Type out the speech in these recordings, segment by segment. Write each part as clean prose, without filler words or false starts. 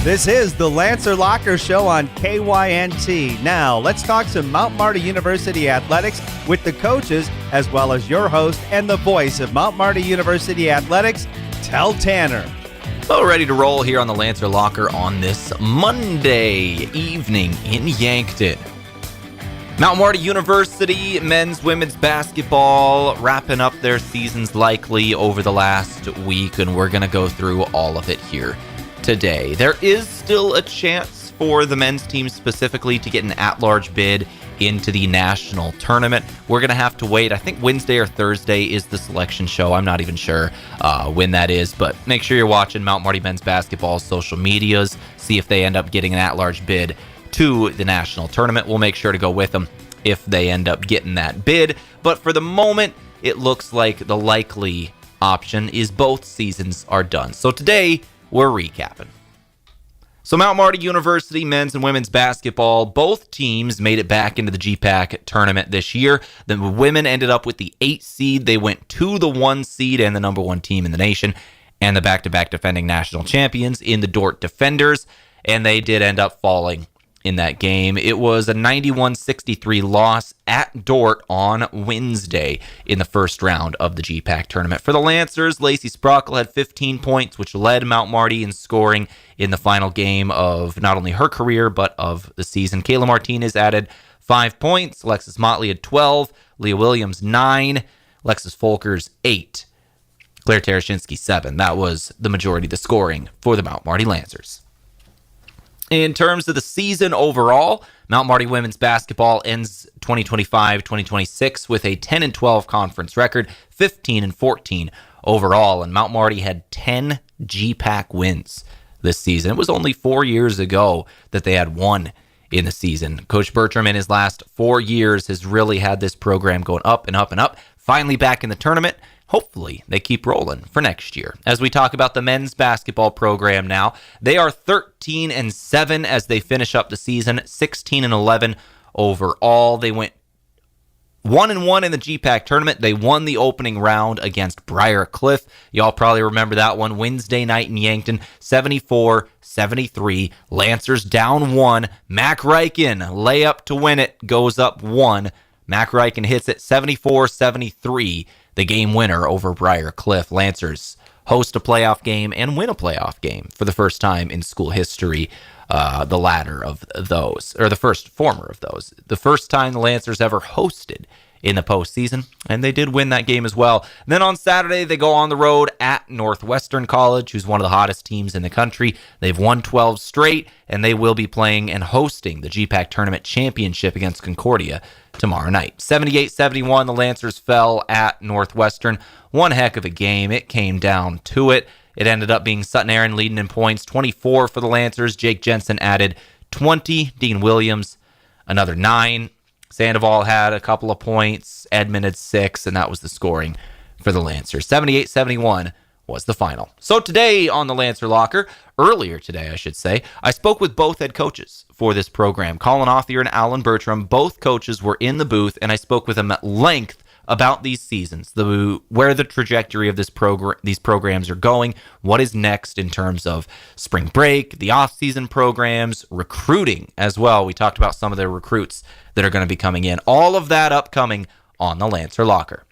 This is the Lancer Locker Show on KYNT. Now, let's talk some Mount Marty University athletics with the coaches, as well as your host and the voice of Mount Marty University athletics, Tel Tanner. So ready to roll here on the Lancer Locker on this Monday evening in Yankton. Mount Marty University men's, women's basketball wrapping up their seasons likely over the last week, and we're going to go through all of it here today. There is still a chance for the men's team specifically to get an at-large bid into the national tournament. We're going to have to wait. I think Wednesday or Thursday is the selection show. I'm not even sure when that is, but make sure you're watching Mount Marty men's basketball social medias. See if they end up getting an at-large bid to the national tournament. We'll make sure to go with them if they end up getting that bid. But for the moment, it looks like the likely option is both seasons are done. So today, we're recapping. So Mount Marty University men's and women's basketball, both teams made it back into the GPAC tournament this year. The women ended up with the 8 seed. They went to the 1 seed and the number 1 team in the nation, and the back-to-back defending national champions in the Dort Defenders, and they did end up falling in that game. It was a 91-63 loss at Dort on Wednesday in the first round of the GPAC tournament. For the Lancers, Lacey Sprockle had 15 points, which led Mount Marty in scoring in the final game of not only her career, but of the season. Kayla Martinez added 5 points. Alexis Motley had 12. Leah Williams, 9. Alexis Folkers, 8. Claire Tereshinsky, 7. That was the majority of the scoring for the Mount Marty Lancers. In terms of the season overall, Mount Marty women's basketball ends 2025-2026 with a 10-12 conference record, 15-14 overall, and Mount Marty had 10 GPAC wins this season. It was only 4 years ago that they had one in the season. Coach Bertram in his last 4 years has really had this program going up and up and up. Finally back in the tournament. Hopefully, they keep rolling for next year. As we talk about the men's basketball program now, they are 13-7 as they finish up the season, 16-11 overall. They went 1-1 in the GPAC tournament. They won the opening round against Briar Cliff. Y'all probably remember that one. Wednesday night in Yankton, 74-73. Lancers down 1. Mac Ryken, layup to win it, goes up 1. Mac Ryken hits it 74-73. The game winner over Briar Cliff. Lancers host a playoff game and win a playoff game for the first time in school history. The latter of those, or the former of those. The first time the Lancers ever hosted in the postseason, and they did win that game as well. And then on Saturday, they go on the road at Northwestern College, who's one of the hottest teams in the country. They've won 12 straight, and they will be playing and hosting the GPAC Tournament Championship against Concordia tomorrow night. 78-71, the Lancers fell at Northwestern. One heck of a game. It came down to it. It ended up being Sutton Aaron leading in points, 24 for the Lancers. Jake Jensen added 20. Dean Williams, another 9. Sandoval had a couple of points. Edmond had 6, and that was the scoring for the Lancers. 78-71 was the final. So today on the Lancer Locker, earlier today I should say, I spoke with both head coaches for this program. Collin Authier and Allan Bertram, both coaches were in the booth, and I spoke with them at length about these seasons, where the trajectory of these programs are going, what is next in terms of spring break, the off-season programs, recruiting as well. We talked about some of the recruits that are going to be coming in. All of that upcoming on the Lancer Locker.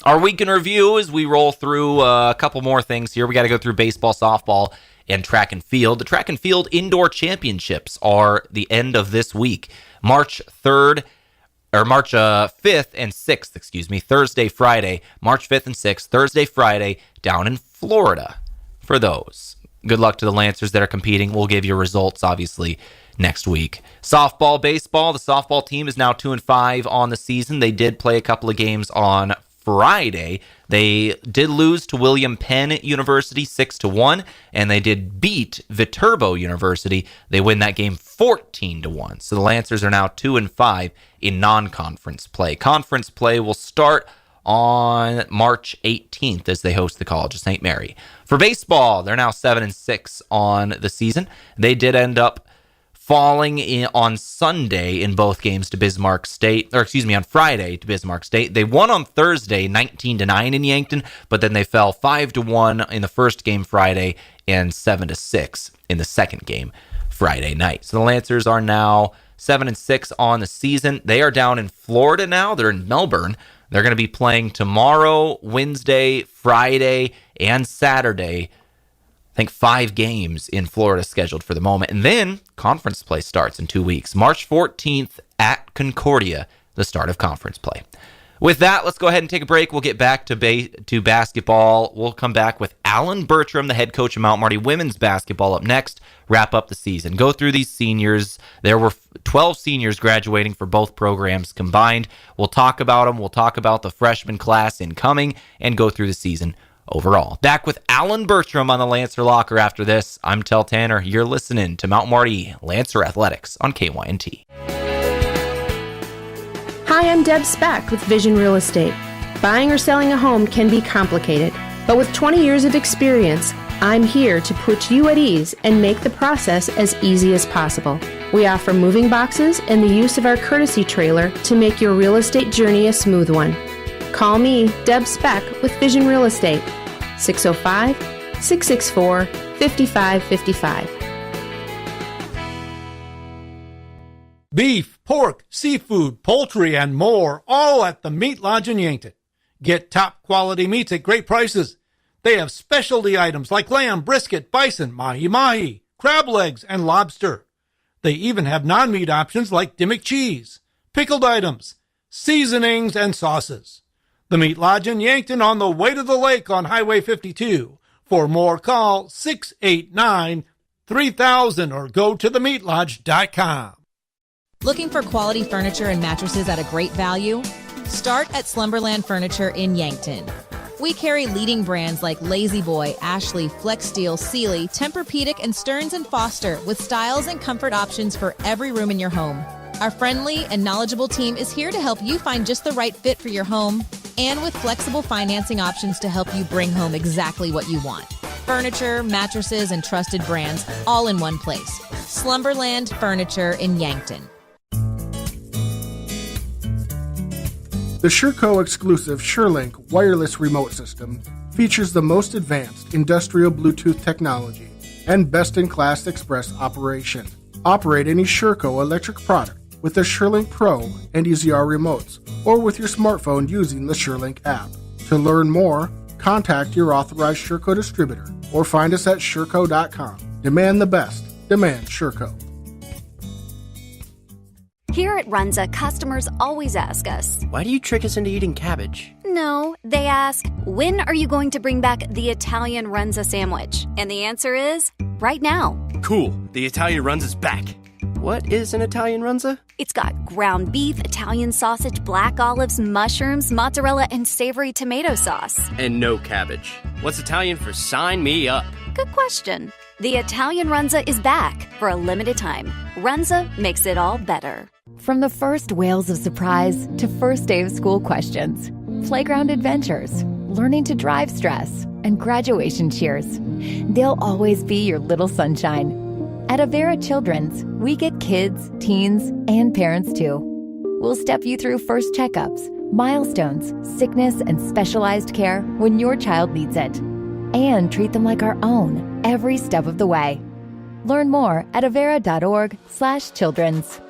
Our week in review as we roll through a couple more things here. We got to go through baseball, softball, and track and field. The track and field indoor championships are the end of this week. March 5th and 6th, Thursday, Friday, March 5th and 6th, Thursday, Friday, down in Florida for those. Good luck to the Lancers that are competing. We'll give you results, obviously, next week. Softball, baseball, the softball team is now 2-5 on the season. They did play a couple of games on Friday. They did lose to William Penn University 6-1, and they did beat Viterbo University. They win that game 14-1. So the Lancers are now 2-5 in non-conference play. Conference play will start on March 18th as they host the College of St. Mary. For baseball, they're now 7-6 on the season. They did end up falling on Sunday in both games to Bismarck State, on Friday to Bismarck State. They won on Thursday 19-9 in Yankton, but then they fell 5-1 in the first game Friday and 7-6 in the second game Friday night. So the Lancers are now 7-6 on the season. They are down in Florida now. They're in Melbourne. They're going to be playing tomorrow, Wednesday, Friday, and Saturday. I think 5 games in Florida scheduled for the moment. And then conference play starts in 2 weeks. March 14th at Concordia, the start of conference play. With that, let's go ahead and take a break. We'll get back to basketball. We'll come back with Allan Bertram, the head coach of Mount Marty women's basketball, up next. Wrap up the season. Go through these seniors. There were 12 seniors graduating for both programs combined. We'll talk about them. We'll talk about the freshman class incoming and go through the season overall. Back with Allan Bertram on the Lancer Locker after this. I'm Tel Tanner. You're listening to Mount Marty Lancer Athletics on KYNT. Hi, I'm Deb Speck with Vision Real Estate. Buying or selling a home can be complicated, but with 20 years of experience, I'm here to put you at ease and make the process as easy as possible. We offer moving boxes and the use of our courtesy trailer to make your real estate journey a smooth one. Call me, Deb Speck, with Vision Real Estate, 605-664-5555. Beef, pork, seafood, poultry, and more, all at the Meat Lodge in Yankton. Get top quality meats at great prices. They have specialty items like lamb, brisket, bison, mahi-mahi, crab legs, and lobster. They even have non-meat options like Dimmock cheese, pickled items, seasonings, and sauces. The Meat Lodge in Yankton on the way to the lake on Highway 52. For more, call 689-3000 or go to themeatlodge.com. Looking for quality furniture and mattresses at a great value? Start at Slumberland Furniture in Yankton. We carry leading brands like Lazy Boy, Ashley, Flexsteel, Sealy, Tempur-Pedic, and Stearns & Foster with styles and comfort options for every room in your home. Our friendly and knowledgeable team is here to help you find just the right fit for your home and with flexible financing options to help you bring home exactly what you want. Furniture, mattresses, and trusted brands all in one place. Slumberland Furniture in Yankton. The SureCo exclusive SureLink wireless remote system features the most advanced industrial Bluetooth technology and best-in-class express operation. Operate any SureCo electric product with the SureLink Pro and EZR remotes or with your smartphone using the SureLink app. To learn more, contact your authorized SureCo distributor or find us at sureco.com. Demand the best. Demand SureCo. Here at Runza, customers always ask us, why do you trick us into eating cabbage? No, they ask, when are you going to bring back the Italian Runza sandwich? And the answer is, right now. Cool, the Italian Runza's back. What is an Italian Runza? It's got ground beef, Italian sausage, black olives, mushrooms, mozzarella, and savory tomato sauce. And no cabbage. What's Italian for sign me up? Good question. The Italian Runza is back for a limited time. Runza makes it all better. From the first wails of surprise to first day of school questions, playground adventures, learning to drive stress, and graduation cheers, they'll always be your little sunshine. At Avera Children's, we get kids, teens, and parents too. We'll step you through first checkups, milestones, sickness, and specialized care when your child needs it, and treat them like our own every step of the way. Learn more at avera.org/children's.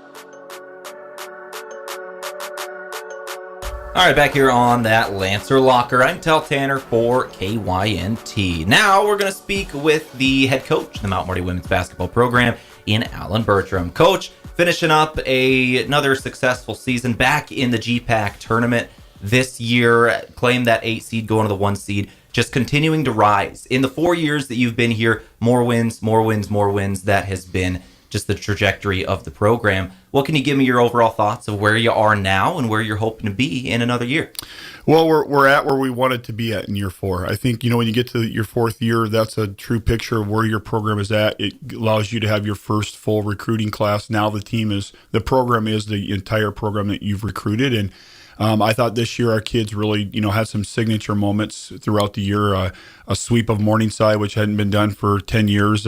All right, back here on that Lancer Locker. I'm Tel Tanner for KYNT. Now we're going to speak with the head coach of the Mount Marty women's basketball program in Allan Bertram. Coach, finishing up another successful season back in the GPAC tournament this year. Claimed that 8 seed, going to the 1 seed. Just continuing to rise. In the 4 years that you've been here, more wins, more wins, more wins. That has been just the trajectory of the program. What can you give me your overall thoughts of where you are now and where you're hoping to be in another year? Well, we're at where we wanted to be at in year 4. I think, when you get to your 4th year, that's a true picture of where your program is at. It allows you to have your first full recruiting class. Now the program is the entire program that you've recruited. And I thought this year our kids really, had some signature moments throughout the year. A sweep of Morningside, which hadn't been done for 10 years,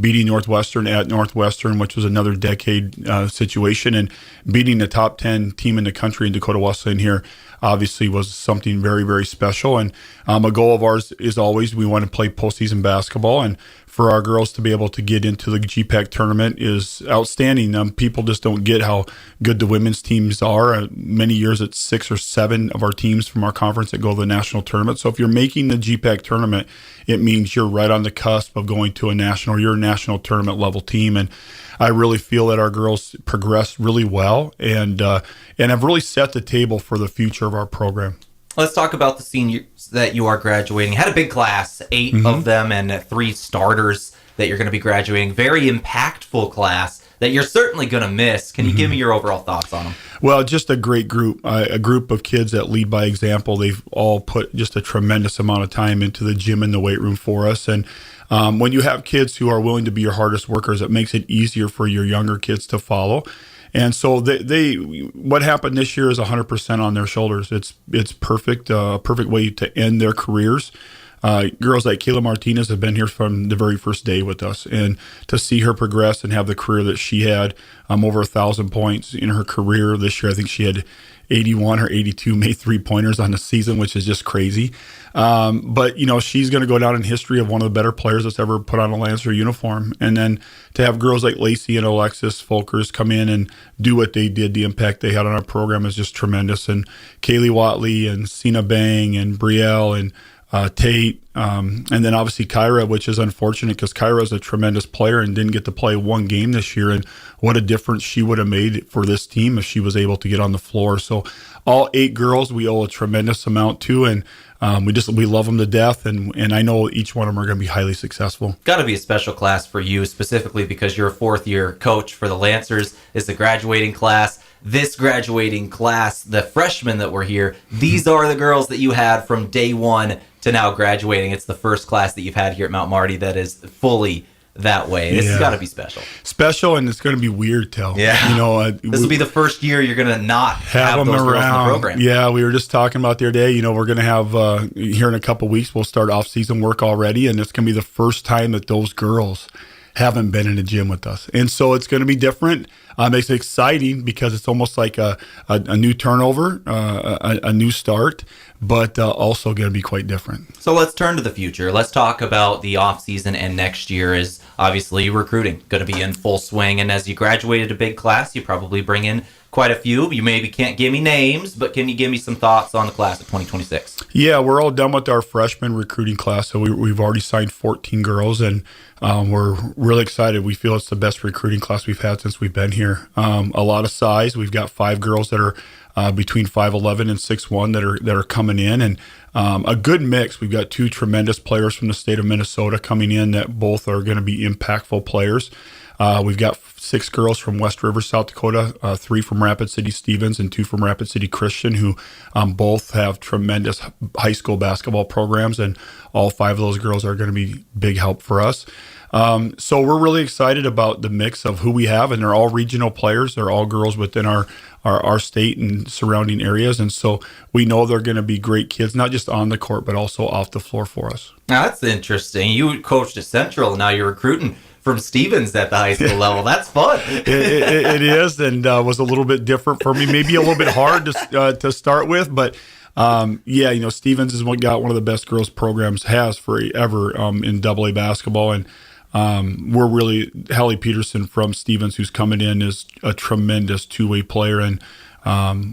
beating Northwestern at Northwestern, which was another decade situation, and beating the top 10 team in the country in Dakota Wesleyan here obviously was something very, very special. And a goal of ours is always we want to play postseason basketball, and for our girls to be able to get into the GPAC tournament is outstanding. People just don't get how good the women's teams are. Many years it's 6 or 7 of our teams from our conference that go to the national tournament. So if you're making the GPAC tournament, it means you're right on the cusp of going to a national, you're a national tournament level team. And I really feel that our girls progressed really well and have really set the table for the future of our program. Let's talk about the seniors that you are graduating. Had a big class, 8 of them, and 3 starters that you're going to be graduating. Very impactful class that you're certainly going to miss. Can you give me your overall thoughts on them? Well, just a great group, a group of kids that lead by example. They've all put just a tremendous amount of time into the gym and the weight room for us. And when you have kids who are willing to be your hardest workers, it makes it easier for your younger kids to follow. And so they what happened this year is 100% on their shoulders. It's perfect, perfect way to end their careers. Girls like Kayla Martinez have been here from the very first day with us, and to see her progress and have the career that she had, over 1,000 points in her career this year. I think she had 81 or 82 made 3-pointers on the season, which is just crazy. But she's going to go down in history of one of the better players that's ever put on a Lancer uniform. And then to have girls like Lacey and Alexis Folkers come in and do what they did, the impact they had on our program is just tremendous. And Kaylee Watley and Sina Bang and Brielle and Tate, and then obviously Kyra, which is unfortunate because Kyra is a tremendous player and didn't get to play one game this year. And what a difference she would have made for this team if she was able to get on the floor. So all 8 girls we owe a tremendous amount to, and we love them to death, and I know each one of them are going to be highly successful. Got to be a special class for you, specifically because you're a 4th-year coach for the Lancers. Is the graduating class. This graduating class, the freshmen that were here, these are the girls that you had from day one to now graduating. It's the first class that you've had here at Mount Marty that is fully that way. This has got to be special. Special, and it's going to be weird, Tel. Yeah. This will be the first year you're going to not have them those around. girls in the program. Yeah, we were just talking about the other day. We're going to have, here in a couple of weeks, we'll start off-season work already, and it's going to be the first time that those girls haven't been in a gym with us. And so it's going to be different. It's exciting because it's almost like a new turnover, a new start, but also going to be quite different. So let's turn to the future. Let's talk about the offseason, and next year is obviously recruiting going to be in full swing. And as you graduated a big class, you probably bring in quite a few. You maybe can't give me names, but can you give me some thoughts on the class of 2026? Yeah, we're all done with our freshman recruiting class. So we've already signed 14 girls, and we're really excited. We feel it's the best recruiting class we've had since we've been here. A lot of size. We've got 5 girls that are between 5'11" and 6'1" that are coming in, and a good mix. We've got 2 tremendous players from the state of Minnesota coming in that both are going to be impactful players. We've got 6 girls from West River, South Dakota, 3 from Rapid City Stevens and 2 from Rapid City Christian, who both have tremendous high school basketball programs, and all 5 of those girls are going to be big help for us. So we're really excited about the mix of who we have, and they're all regional players. They're all girls within our state and surrounding areas, and so we know they're going to be great kids, not just on the court, but also off the floor for us. Now, that's interesting. You coached at Central, and now you're recruiting from Stevens at the high school level. That's fun. It is, and was a little bit different for me, maybe a little bit hard to start with, but Stevens has got one of the best girls programs has forever in AA basketball, and we're really, Hallie Peterson from Stevens, who's coming in, is a tremendous 2-way player, and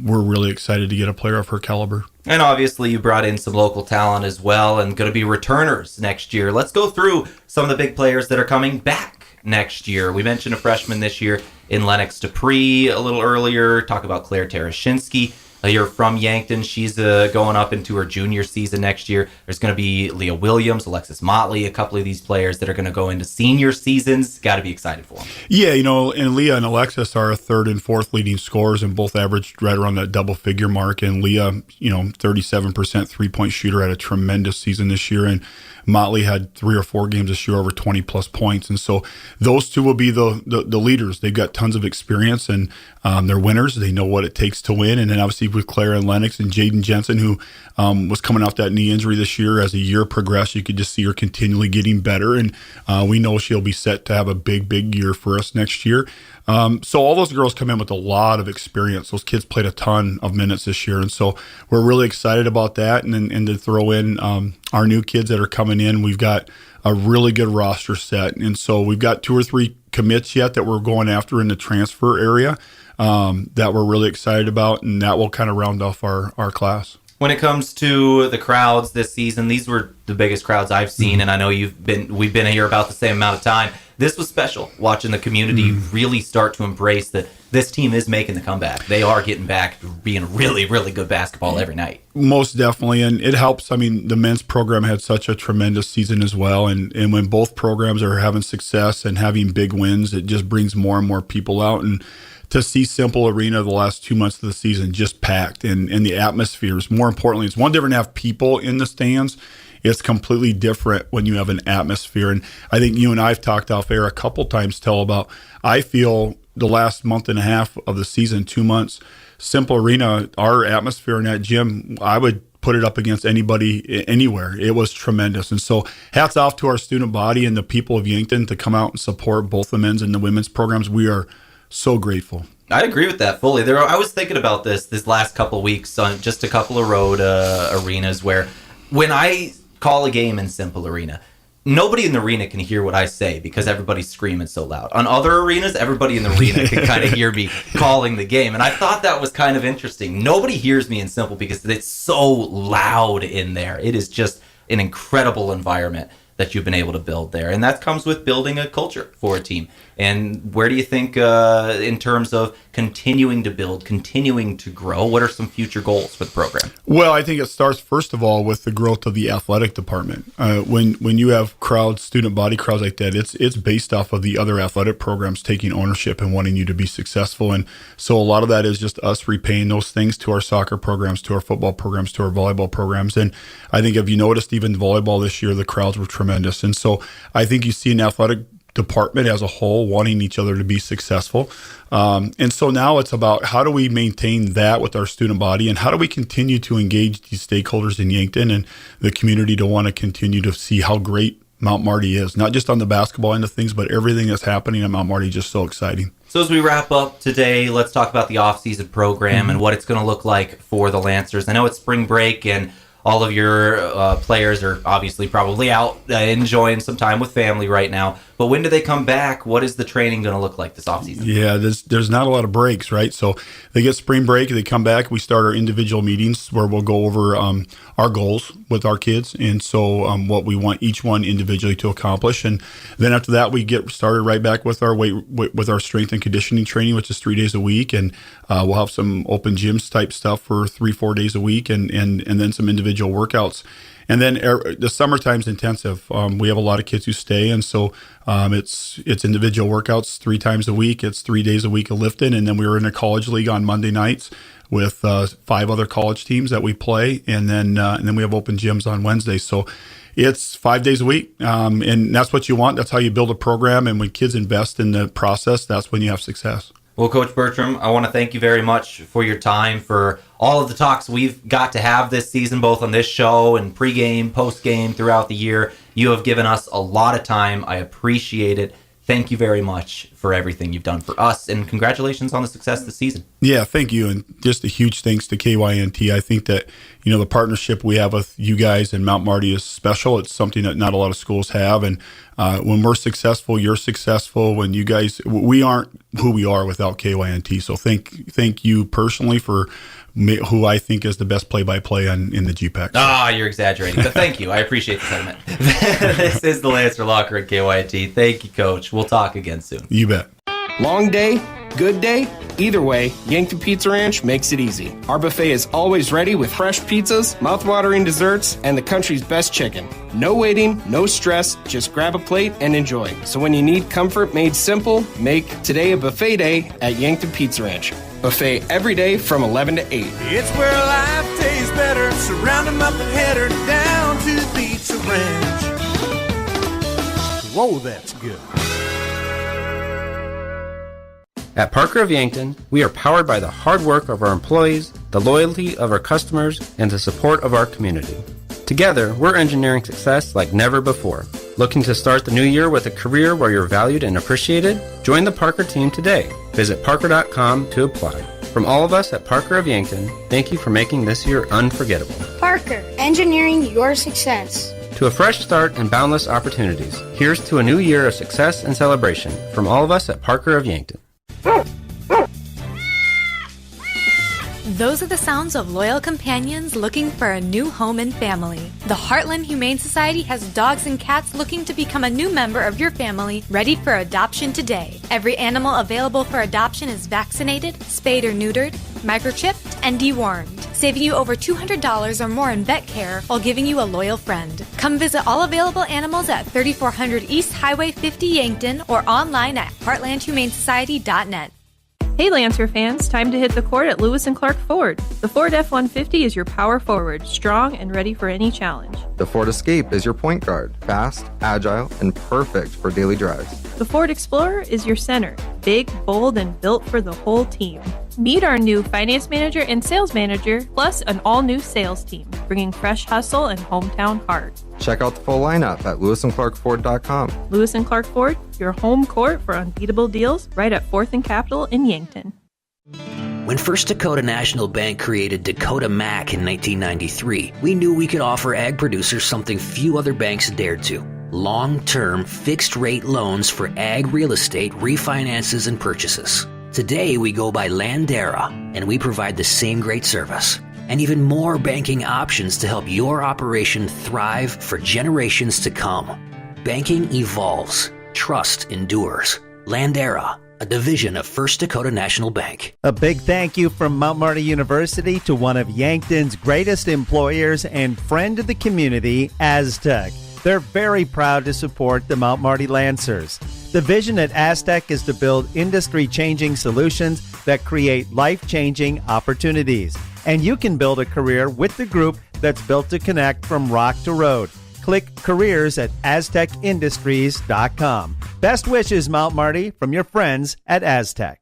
we're really excited to get a player of her caliber. And obviously you brought in some local talent as well, and going to be returners next year. Let's go through some of the big players that are coming back next year. We mentioned a freshman this year in Lennox Dupree a little earlier. Talk about Claire Tarashinsky. You're from Yankton. She's going up into her junior season next year. There's going to be Leah Williams, Alexis Motley, a couple of these players that are going to go into senior seasons. Got to be excited for them. Yeah, and Leah and Alexis are 3rd and 4th leading scorers, and both averaged right around that double-figure mark. And Leah, 37% three-point shooter, had a tremendous season this year. And Motley had 3 or 4 games this year over 20-plus points. And so those two will be the leaders. They've got tons of experience, and they're winners. They know what it takes to win. And then obviously with Claire and Lennox and Jaden Jensen, who was coming off that knee injury this year, as the year progressed, you could just see her continually getting better. And we know she'll be set to have a big year for us next year. So all those girls come in with a lot of experience. Those kids played a ton of minutes this year. And so we're really excited about that. And to throw in our new kids that are coming in, we've got a really good roster set. And so we've got 2 or 3 commits yet that we're going after in the transfer area that we're really excited about. And that will kind of round off our class. When it comes to the crowds this season, these were the biggest crowds I've seen, and I know we've been here about the same amount of time. This was special, watching the community really start to embrace that this team is making the comeback. They are getting back to being really, really good basketball every night. Most definitely, and it helps. I mean, the men's program had such a tremendous season as well, and when both programs are having success and having big wins, it just brings more and more people out. And to see Simple Arena the last 2 months of the season just packed, and the atmospheres. More importantly, it's one different to have people in the stands. It's completely different when you have an atmosphere. And I think you and I have talked off air a couple times, Tell, about I feel the last month and a half of the season, 2 months, Simple Arena, our atmosphere in that gym, I would put it up against anybody anywhere. It was tremendous. And so hats off to our student body and the people of Yankton to come out and support both the men's and the women's programs. We are so grateful. I agree with that fully. I was thinking about this last couple of weeks on just a couple of road arenas where when I call a game in Simple Arena, nobody in the arena can hear what I say because everybody's screaming so loud. On other arenas, everybody in the arena can kind of hear me calling the game. And I thought that was kind of interesting. Nobody hears me in Simple because it's so loud in there. It is just an incredible environment that you've been able to build there. And that comes with building a culture for a team. And where do you think in terms of continuing to build, continuing to grow, what are some future goals for the program? Well, I think it starts, first of all, with the growth of the athletic department. When you have crowds, student body crowds like that, it's based off of the other athletic programs taking ownership and wanting you to be successful. And so a lot of that is just us repaying those things to our soccer programs, to our football programs, to our volleyball programs. And I think if you noticed, even volleyball this year, the crowds were tremendous. And so I think you see an athletic department as a whole wanting each other to be successful. And so now it's about how do we maintain that with our student body, and how do we continue to engage these stakeholders in Yankton and the community to want to continue to see how great Mount Marty is, not just on the basketball end of things, but everything that's happening at Mount Marty is just so exciting. So as we wrap up today, let's talk about the off-season program and what it's going to look like for the Lancers. I know it's spring break and all of your players are obviously probably out enjoying some time with family right now. But when do they come back? What is the training going to look like this offseason? Yeah, there's not a lot of breaks, right? So they get spring break, they come back, we start our individual meetings where we'll go over our goals with our kids, and so what we want each one individually to accomplish. And then after that, we get started right back with our strength and conditioning training, which is 3 days a week, and we'll have some open gyms type stuff for 3-4 days a week, and then some individual workouts. And then the summertime's intensive. We have a lot of kids who stay, and so it's individual workouts 3 times a week. It's 3 days a week of lifting, and then we were in a college league on Monday nights with 5 other college teams that we play, and then we have open gyms on Wednesday. So it's 5 days a week, and that's what you want. That's how you build a program, and when kids invest in the process, that's when you have success. Well, Coach Bertram, I want to thank you very much for your time, for all of the talks we've got to have this season, both on this show and pregame, postgame, throughout the year. You have given us a lot of time. I appreciate it. Thank you very much for everything you've done for us, and congratulations on the success this season. Yeah, thank you, and just a huge thanks to KYNT. I think that, the partnership we have with you guys and Mount Marty is special. It's something that not a lot of schools have, and when we're successful, you're successful. When you guys, we aren't who we are without KYNT. So thank you personally for who I think is the best play-by-play in the GPAC. You're exaggerating, but thank you. I appreciate the sentiment. This is the Lancer Locker at KYNT. Thank you, Coach. We'll talk again soon. You bet. Long day, good day, either way, Yankton Pizza Ranch makes it easy. Our buffet is always ready with fresh pizzas, mouth-watering desserts, and the country's best chicken. No waiting, no stress, just grab a plate and enjoy. So when you need comfort made simple, make today a buffet day at Yankton Pizza Ranch. Buffet every day from 11 to 8. It's where life tastes better. Surround 'em up and head her down to the Pizza Ranch. Whoa, that's good. At Parker of Yankton, we are powered by the hard work of our employees, the loyalty of our customers, and the support of our community. Together, we're engineering success like never before. Looking to start the new year with a career where you're valued and appreciated? Join the Parker team today. Visit parker.com to apply. From all of us at Parker of Yankton, thank you for making this year unforgettable. Parker, engineering your success. To a fresh start and boundless opportunities, here's to a new year of success and celebration from all of us at Parker of Yankton. Those are the sounds of loyal companions looking for a new home and family. The Heartland Humane Society has dogs and cats looking to become a new member of your family, ready for adoption today. Every animal available for adoption is vaccinated, spayed or neutered, microchipped, and dewormed, saving you over $200 or more in vet care while giving you a loyal friend. Come visit all available animals at 3400 East Highway 50 Yankton or online at heartlandhumanesociety.net. Hey Lancer fans, time to hit the court at Lewis & Clark Ford. The Ford F-150 is your power forward, strong and ready for any challenge. The Ford Escape is your point guard, fast, agile, and perfect for daily drives. The Ford Explorer is your center, big, bold, and built for the whole team. Meet our new finance manager and sales manager, plus an all-new sales team, bringing fresh hustle and hometown heart. Check out the full lineup at lewisandclarkford.com. Lewis & Clark Ford, your home court for unbeatable deals, right at 4th and Capitol in Yankton. When First Dakota National Bank created Dakota Mac in 1993, we knew we could offer ag producers something few other banks dared to. Long-term, fixed-rate loans for ag real estate refinances and purchases. Today, we go by Landera, and we provide the same great service and even more banking options to help your operation thrive for generations to come. Banking evolves. Trust endures. Landera, a division of First Dakota National Bank. A big thank you from Mount Marty University to one of Yankton's greatest employers and friend of the community, Aztec. They're very proud to support the Mount Marty Lancers. The vision at Aztec is to build industry-changing solutions that create life-changing opportunities. And you can build a career with the group that's built to connect from rock to road. Click careers at aztecindustries.com. Best wishes, Mount Marty, from your friends at Aztec.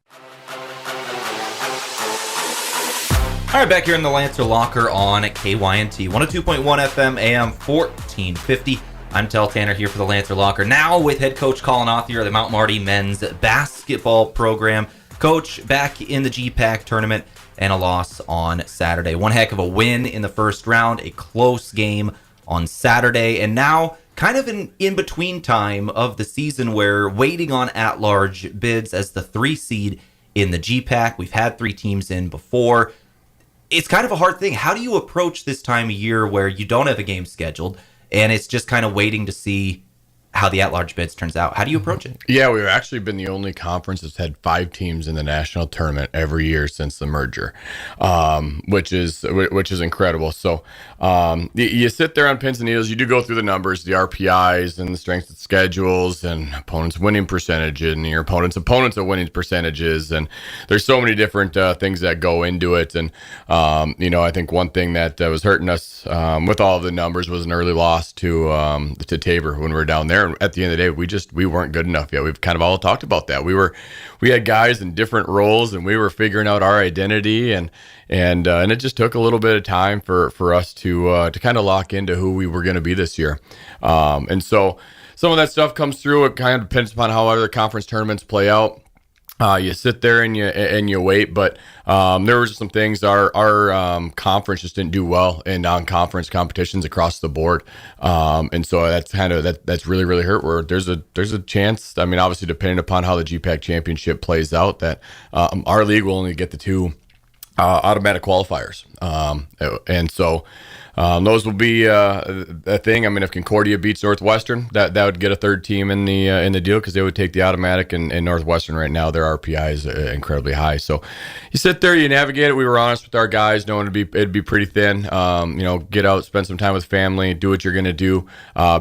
All right, back here in the Lancer Locker on KYNT 102.1 FM AM 1450. I'm Tel Tanner here for the Lancer Locker, now with head coach Collin Authier of the Mount Marty men's basketball program. Coach, back in the GPAC tournament and a loss on Saturday. One heck of a win in the first round, a close game on Saturday, and now kind of an in-between time of the season where waiting on at-large bids as the 3 seed in the GPAC. We've had 3 teams in before. It's kind of a hard thing. How do you approach this time of year where you don't have a game scheduled and it's just kind of waiting to see how the at-large bids turns out? How do you approach it? Yeah, we've actually been the only conference that's had 5 teams in the national tournament every year since the merger, which is incredible. So you sit there on pins and needles. You do go through the numbers, the RPIs and the strength of schedules and opponents' winning percentage and your opponents' winning percentages. And there's so many different things that go into it. And, I think one thing that was hurting us with all of the numbers was an early loss to Tabor when we were down there. And at the end of the day, we weren't good enough yet. We've kind of all talked about that. We had guys in different roles, and we were figuring out our identity, and it just took a little bit of time for us to kind of lock into who we were going to be this year. And so some of that stuff comes through. It kind of depends upon how other conference tournaments play out. You sit there and you wait, but there were just some things our conference just didn't do well in non-conference competitions across the board, and so that's kind of that's really hurt. Where there's a chance. I mean, obviously, depending upon how the GPAC championship plays out, that our league will only get the 2 automatic qualifiers, and so. Those will be a thing. I mean, if Concordia beats Northwestern, that would get a 3rd team in the deal because they would take the automatic. And Northwestern right now, their RPI is incredibly high. So you sit there, you navigate it. We were honest with our guys, knowing it'd be pretty thin. Get out, spend some time with family, do what you're going to do.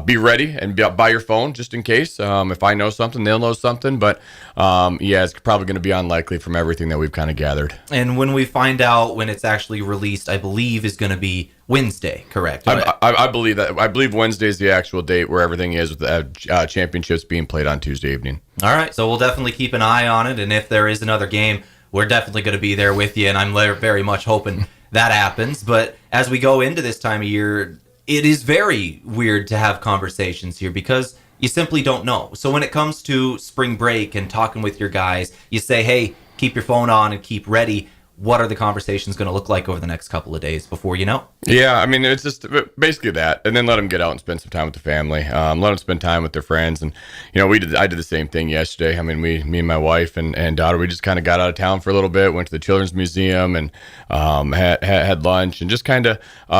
Be ready and be by your phone just in case. If I know something, they'll know something. But it's probably going to be unlikely from everything that we've kind of gathered. And when we find out when it's actually released released, I believe, is going to be Wednesday, correct? I believe that. I believe Wednesday is the actual date where everything is, with the championships being played on Tuesday evening. All right, so we'll definitely keep an eye on it, and if there is another game, we're definitely going to be there with you, and I'm very much hoping that happens. But as we go into this time of year, it is very weird to have conversations here because you simply don't know. So when it comes to spring break and talking with your guys, you say, hey, keep your phone on and keep ready. What are the conversations going to look like over the next couple of days before you know? Yeah, I mean, it's just basically that, and then let them get out and spend some time with the family. Let them spend time with their friends, and I did the same thing yesterday. I mean, me and my wife and daughter, we just kind of got out of town for a little bit, went to the Children's Museum, and had lunch, and just kind of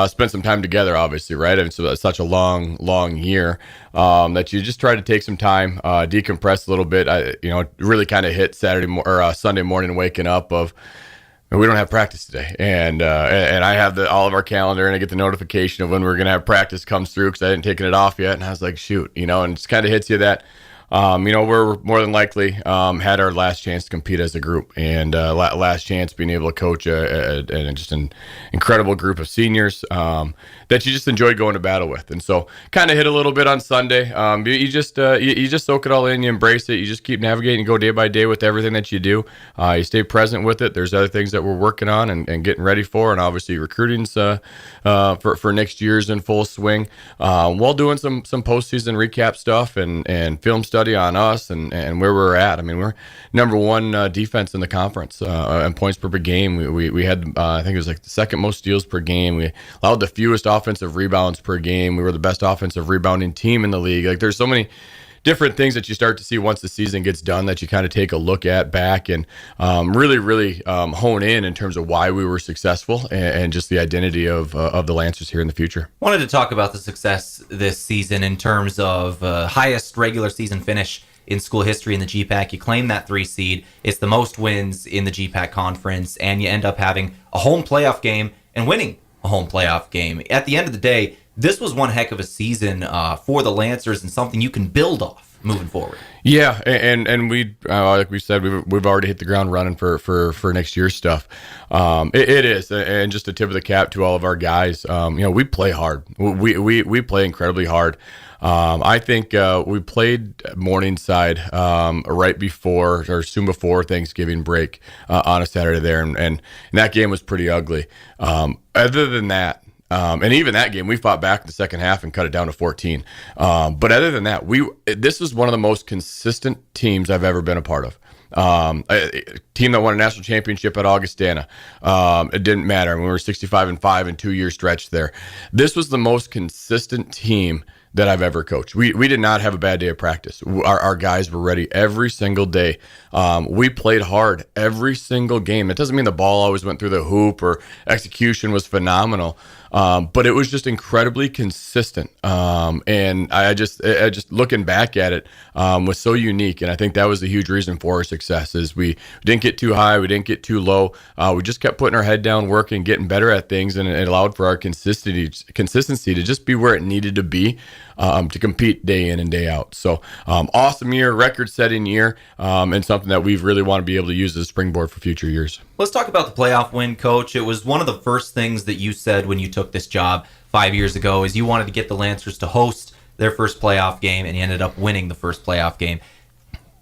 spent some time together. Obviously, right? It's such a long year that you just try to take some time, decompress a little bit. Really kind of hit Sunday morning, waking up of, we don't have practice today, and I have all of our calendar, and I get the notification of when we're gonna have practice comes through because I hadn't taken it off yet, and I was like, shoot, and it just kind of hits you that we're more than likely had our last chance to compete as a group, and last chance being able to coach just an incredible group of seniors that you just enjoy going to battle with. And so kind of hit a little bit on Sunday. You just soak it all in, you embrace it, you just keep navigating, go day by day with everything that you do. You stay present with it. There's other things that we're working on and getting ready for, and obviously recruiting's for next year's in full swing, while doing some postseason recap stuff and film study on us and where we're at. I mean, we're number one defense in the conference and points per game. We had I think it was like the second most steals per game. We allowed the fewest offensive rebounds per game. We were the best offensive rebounding team in the league. Like, there's so many different things that you start to see once the season gets done that you kind of take a look at back and really hone in terms of why we were successful and just the identity of the Lancers here in the future. Wanted to talk about the success this season in terms of highest regular season finish in school history in the GPAC. You claim that 3 seed. It's the most wins in the GPAC conference, and you end up having a home playoff game and winning a home playoff game. At the end of the day, this was one heck of a season for the Lancers and something you can build off moving forward. Yeah, and we like we said, we've already hit the ground running for next year's stuff. It is, and just a tip of the cap to all of our guys. We play hard. We play incredibly hard. I think we played Morningside right before or soon before Thanksgiving break on a Saturday there, and that game was pretty ugly. Other than that, and even that game, we fought back in the second half and cut it down to 14. But other than that, this is one of the most consistent teams I've ever been a part of. A team that won a national championship at Augustana. It didn't matter. We were 65-5 in 2-year stretch there. This was the most consistent team that I've ever coached. We did not have a bad day of practice. Our guys were ready every single day. We played hard every single game. It doesn't mean the ball always went through the hoop or execution was phenomenal, but it was just incredibly consistent. And I just looking back at it was so unique. And I think that was the huge reason for our success is we didn't get too high. We didn't get too low. We just kept putting our head down, working, getting better at things. And it allowed for our consistency to just be where it needed to be to compete day in and day out. So awesome year, record-setting year, and something that we really want to be able to use as a springboard for future years. Let's talk about the playoff win, Coach. It was one of the first things that you said when you took this job 5 years ago is you wanted to get the Lancers to host their first playoff game, and you ended up winning the first playoff game.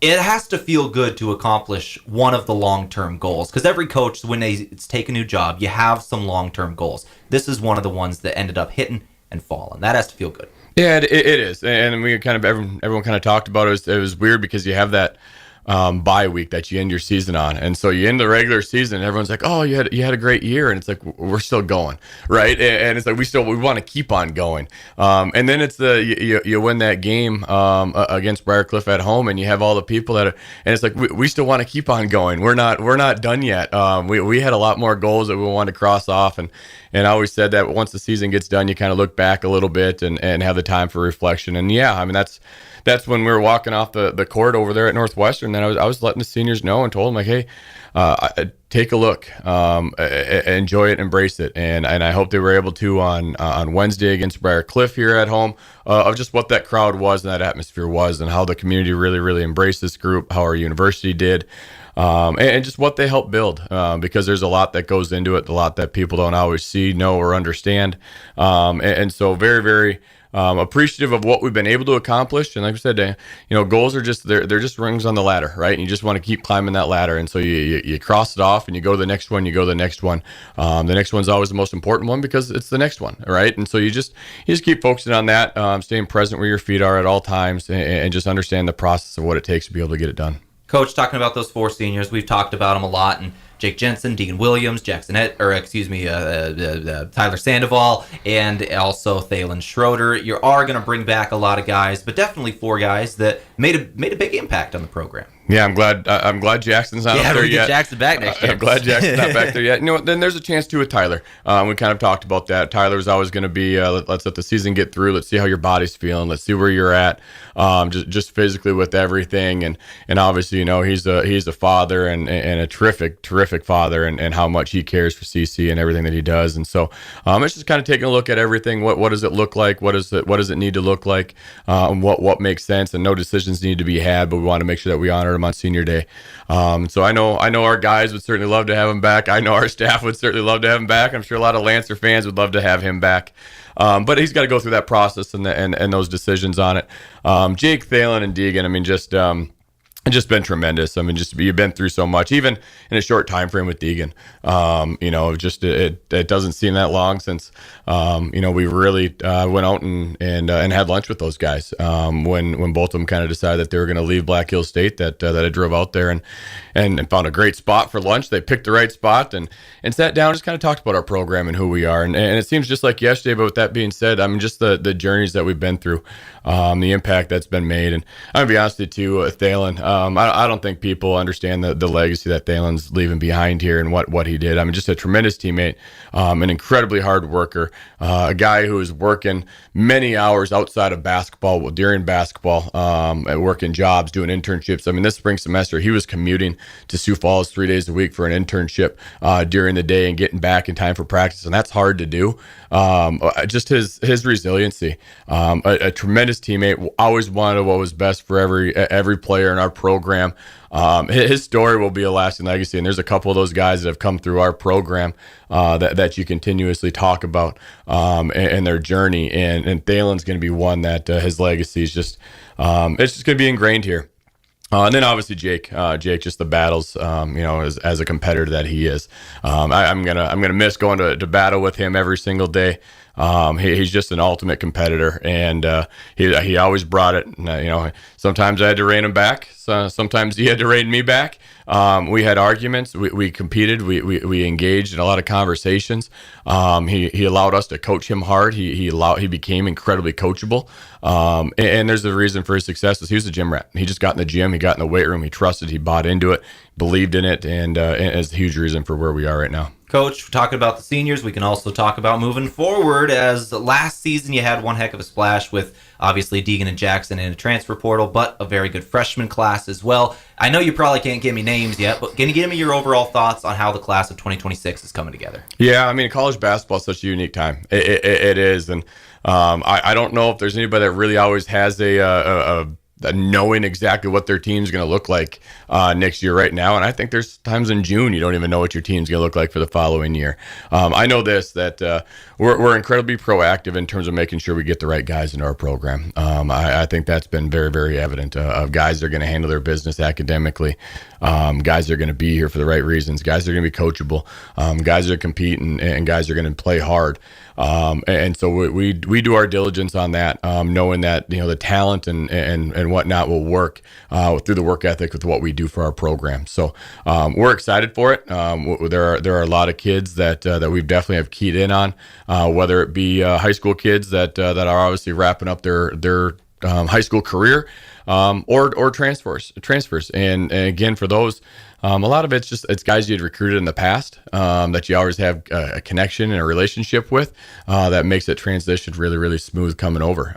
It has to feel good to accomplish one of the long-term goals, because every coach, when they take a new job, you have some long-term goals. This is one of the ones that ended up hitting and falling. That has to feel good. Yeah, it is, and we kind of everyone kind of talked about it. It was weird because you have that bye week that you end your season on, and so you end the regular season, and everyone's like, "Oh, you had a great year," and it's like we're still going, right? And it's like we want to keep on going. And then it's you win that game against Briarcliff at home, and you have all the people and it's like we still want to keep on going. We're not done yet. We had a lot more goals that we wanted to cross off, and I always said that once the season gets done, you kind of look back a little bit and have the time for reflection. And yeah, I mean that's when we were walking off the court over there at Northwestern. And I was letting the seniors know and told them, like, hey, take a look, enjoy it, embrace it. And I hope they were able to on Wednesday against Briarcliff here at home, of just what that crowd was and that atmosphere was and how the community really, really embraced this group, how our university did. and just what they help build, because there's a lot that goes into it, a lot that people don't always see, know, or understand. And so very, very appreciative of what we've been able to accomplish. And like I said, goals are just, they're just rungs on the ladder, right? And you just want to keep climbing that ladder. And so you cross it off and you go to the next one, the next one. The next one's always the most important one because it's the next one, right? And so you just keep focusing on that, staying present where your feet are at all times, and just understand the process of what it takes to be able to get it done. Coach, talking about those 4 seniors, we've talked about them a lot, and Jake Jensen, Deegan Williams, Tyler Sandoval, and also Thalen Schroeder. You are going to bring back a lot of guys, but definitely 4 guys that made a big impact on the program. Yeah, I'm glad Jackson's not up there yet. Get Jackson back next year. I'm glad Jackson's not back there yet. Then there's a chance too with Tyler. We kind of talked about that. Tyler's always going to be, let's let the season get through. Let's see how your body's feeling. Let's see where you're at, just physically with everything. And obviously, he's a father and a terrific father, and how much he cares for CC and everything that he does. And so it's just kind of taking a look at everything. What does it look like? What does it need to look like? What makes sense? And no decisions need to be had, but we want to make sure that we honor him on senior day. So I know our guys would certainly love to have him back. I know our staff would certainly love to have him back. I'm sure a lot of Lancer fans would love to have him back. But he's got to go through that process and those decisions on it. Jake, Thalen, and Deegan, just been tremendous. You've been through so much, even in a short time frame with Deegan. It doesn't seem that long since we really went out and had lunch with those guys when both of them kind of decided that they were going to leave Black Hills State. That I drove out there and found a great spot for lunch. They picked the right spot and sat down, just kind of talked about our program and who we are. And it seems just like yesterday. But with that being said, just the journeys that we've been through, the impact that's been made. And I'm gonna be honest with you too, Thalen. I don't think people understand the legacy that Thalen's leaving behind here and what he did. Just a tremendous teammate, an incredibly hard worker, a guy who is working many hours outside of basketball, during basketball, working jobs, doing internships. This spring semester, he was commuting to Sioux Falls 3 days a week for an internship during the day and getting back in time for practice, and that's hard to do. Just his resiliency, a tremendous teammate, always wanted what was best for every player in our program. His story will be a lasting legacy, and there's a couple of those guys that have come through our program that you continuously talk about and their journey, and Thalen's going to be one that his legacy is just it's just going to be ingrained here. And then obviously Jake, just the battles, as a competitor that he is. I'm gonna miss going to battle with him every single day. He's just an ultimate competitor, and he always brought it. Sometimes I had to rein him back. Sometimes he had to rein me back. We had arguments. We competed. We engaged in a lot of conversations. He allowed us to coach him hard. He became incredibly coachable. And there's a reason for his success. Is he was a gym rat. He just got in the gym. He got in the weight room. He trusted. He bought into it. Believed in it, and is a huge reason for where we are right now. Coach, we're talking about the seniors. We can also talk about moving forward, as last season you had one heck of a splash with obviously Deegan and Jackson in a transfer portal, but a very good freshman class as well. I know you probably can't give me names yet, but can you give me your overall thoughts on how the class of 2026 is coming together? Yeah, college basketball is such a unique time. It is, and I don't know if there's anybody that really always has a knowing exactly what their team's going to look like next year right now. And I think there's times in June you don't even know what your team's going to look like for the following year. I know that we're incredibly proactive in terms of making sure we get the right guys into our program. I think that's been very, very evident of guys that are going to handle their business academically, guys that are going to be here for the right reasons, guys that are going to be coachable, guys that are competing, and guys that are going to play hard. And so we do our diligence on that, knowing that the talent and whatnot will work through the work ethic with what we do for our program. So we're excited for it. There are a lot of kids that we definitely have keyed in on, whether it be high school kids that are obviously wrapping up their high school career, or transfers. And again, for those, a lot of it's guys you had recruited in the past, that you always have a connection and a relationship with, that makes it transition really, really smooth coming over.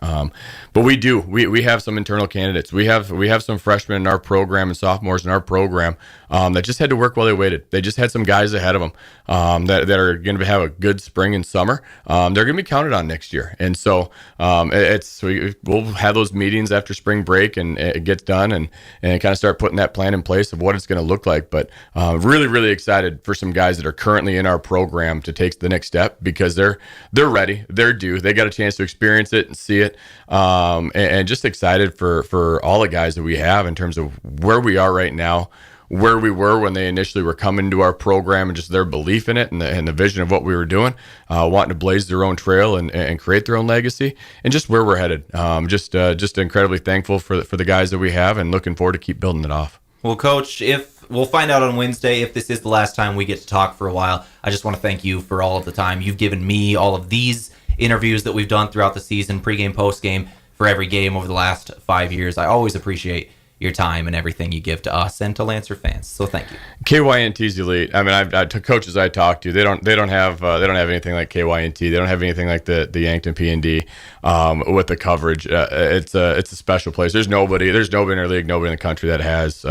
But we have some internal candidates. We have some freshmen in our program and sophomores in our program, that just had to work while they waited. They just had some guys ahead of them, that are going to have a good spring and summer. They're going to be counted on next year. And so, we'll have those meetings after spring break and it gets done and kind of start putting that plan in place of what it's going to look like. But really, really excited for some guys that are currently in our program to take the next step, because they're ready, they're due, they got a chance to experience it and see it, and just excited for all the guys that we have in terms of where we are right now, where we were when they initially were coming to our program, and just their belief in it and the vision of what we were doing, wanting to blaze their own trail and create their own legacy, and just where we're headed. Just incredibly thankful for the guys that we have, and looking forward to keep building it off. Well, Coach, if we'll find out on Wednesday if this is the last time we get to talk for a while. I just want to thank you for all of the time you've given me, all of these interviews that we've done throughout the season, pregame, postgame, for every game over the last 5 years. I always appreciate your time and everything you give to us and to Lancer fans. So thank you. KYNT's elite. I mean, coaches I talk to, they don't have anything like KYNT. They don't have anything like the Yankton P&D with the coverage. It's a special place. There's nobody in our league, nobody in the country that has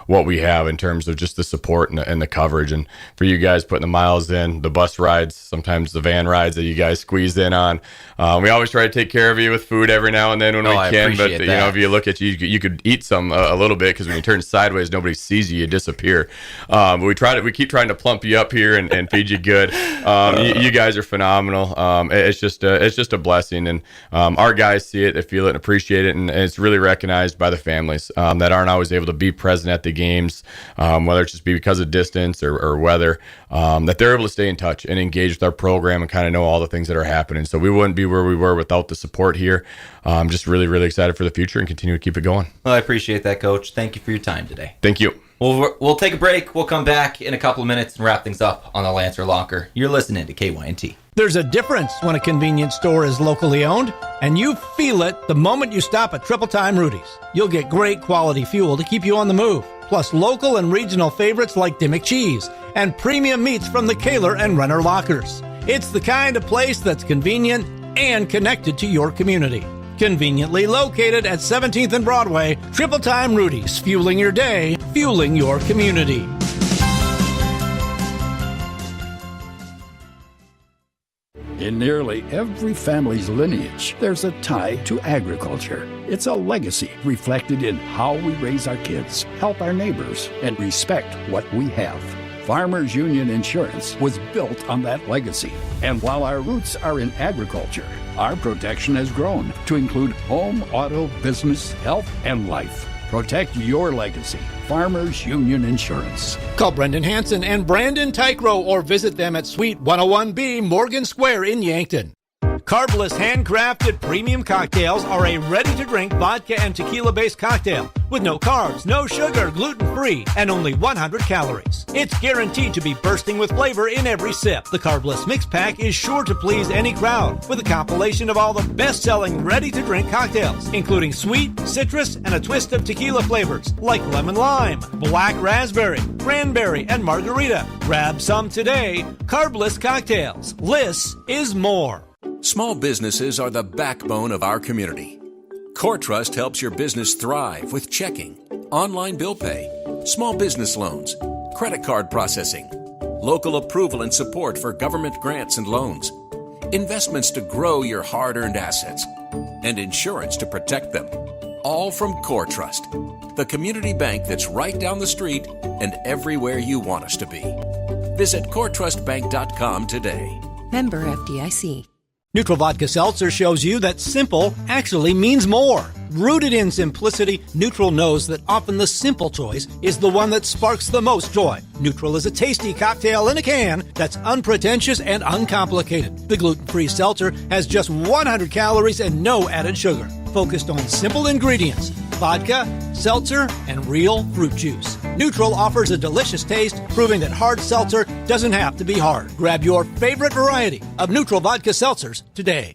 what we have in terms of just the support and the coverage. And for you guys putting the miles in, the bus rides, sometimes the van rides that you guys squeezed in on. We always try to take care of you with food every now and then when we can. But you know, if you look at you could eat some a little bit, because when you turn sideways, nobody sees you disappear. We keep trying to plump you up here and feed you good. You guys are phenomenal. It's just a blessing, and our guys see it, they feel it, and appreciate it, and it's really recognized by the families that aren't always able to be present at the games, whether it's just because of distance or weather, that they're able to stay in touch and engage with our program and kind of know all the things that are happening. So we wouldn't be where we were without the support here. Just really, really excited for the future and continue to keep it going. Well, I appreciate that, Coach. Thank you for your time today. Thank you. We'll take a break. We'll come back in a couple of minutes and wrap things up on the Lancer Locker. You're listening to KYNT. There's a difference when a convenience store is locally owned, and you feel it the moment you stop at Triple Time Rudy's. You'll get great quality fuel to keep you on the move, plus local and regional favorites like Dimmick Cheese and premium meats from the Kaler and Renner Lockers. It's the kind of place that's convenient and connected to your community. Conveniently located at 17th and Broadway, Triple Time Rudy's, fueling your day, fueling your community. In nearly every family's lineage, there's a tie to agriculture. It's a legacy reflected in how we raise our kids, help our neighbors, and respect what we have. Farmers Union Insurance was built on that legacy. And while our roots are in agriculture, our protection has grown to include home, auto, business, health, and life. Protect your legacy. Farmers Union Insurance. Call Brendan Hansen and Brandon Tykrow or visit them at Suite 101B Morgan Square in Yankton. Carbless handcrafted premium cocktails are a ready-to-drink vodka and tequila-based cocktail with no carbs, no sugar, gluten-free, and only 100 calories. It's guaranteed to be bursting with flavor in every sip. The Carbless Mix Pack is sure to please any crowd with a compilation of all the best-selling ready-to-drink cocktails, including sweet, citrus, and a twist of tequila flavors like lemon lime, black raspberry, cranberry, and margarita. Grab some today. Carbless Cocktails. Less is more. Small businesses are the backbone of our community. CoreTrust helps your business thrive with checking, online bill pay, small business loans, credit card processing, local approval and support for government grants and loans, investments to grow your hard-earned assets, and insurance to protect them. All from CoreTrust, the community bank that's right down the street and everywhere you want us to be. Visit CoreTrustBank.com today. Member FDIC. Neutral Vodka Seltzer shows you that simple actually means more. Rooted in simplicity, Neutral knows that often the simple choice is the one that sparks the most joy. Neutral is a tasty cocktail in a can that's unpretentious and uncomplicated. The gluten-free seltzer has just 100 calories and no added sugar. Focused on simple ingredients, vodka, seltzer, and real fruit juice. Neutral offers a delicious taste, proving that hard seltzer doesn't have to be hard. Grab your favorite variety of Neutral Vodka Seltzers today.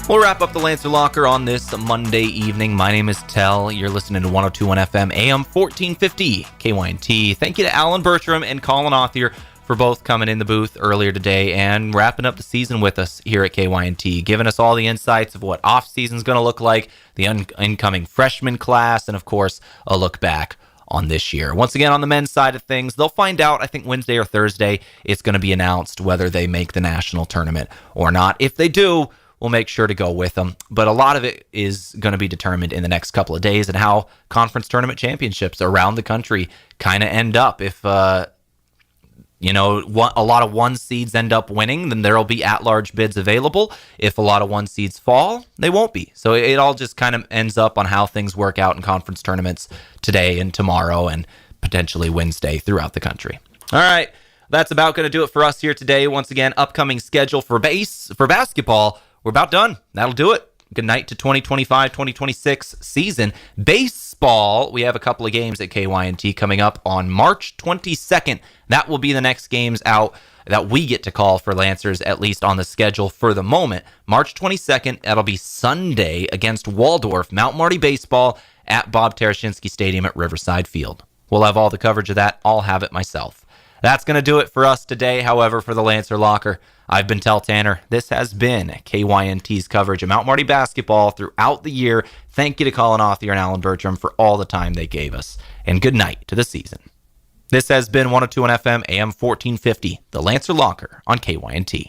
We'll wrap up the Lancer Locker on this Monday evening. My name is Tell. You're listening to 102.1 FM, AM 1450, KYNT. Thank you to Allan, Bertram, and Collin Authier for both coming in the booth earlier today and wrapping up the season with us here at KYNT, giving us all the insights of what off-season's going to look like, the incoming freshman class, and, of course, a look back on this year. Once again, on the men's side of things, they'll find out, I think, Wednesday or Thursday. It's going to be announced whether they make the national tournament or not. If they do, we'll make sure to go with them. But a lot of it is going to be determined in the next couple of days and how conference tournament championships around the country kind of end up. If, a lot of one seeds end up winning, then there'll be at-large bids available. If a lot of one seeds fall, they won't be. So it all just kind of ends up on how things work out in conference tournaments today and tomorrow and potentially Wednesday throughout the country. All right, that's about going to do it for us here today. Once again, upcoming schedule for basketball. We're about done. That'll do it. Good night to 2025-2026 season. Baseball, we have a couple of games at KYNT coming up on March 22nd. That will be the next games out that we get to call for Lancers, at least on the schedule for the moment. March 22nd, that'll be Sunday against Waldorf, Mount Marty Baseball at Bob Tarashinsky Stadium at Riverside Field. We'll have all the coverage of that. I'll have it myself. That's going to do it for us today. However, for the Lancer Locker, I've been Tel Tanner. This has been KYNT's coverage of Mount Marty basketball throughout the year. Thank you to Collin, Authier, and Allan Bertram for all the time they gave us. And good night to the season. This has been 102.1 FM, AM 1450, the Lancer Locker on KYNT.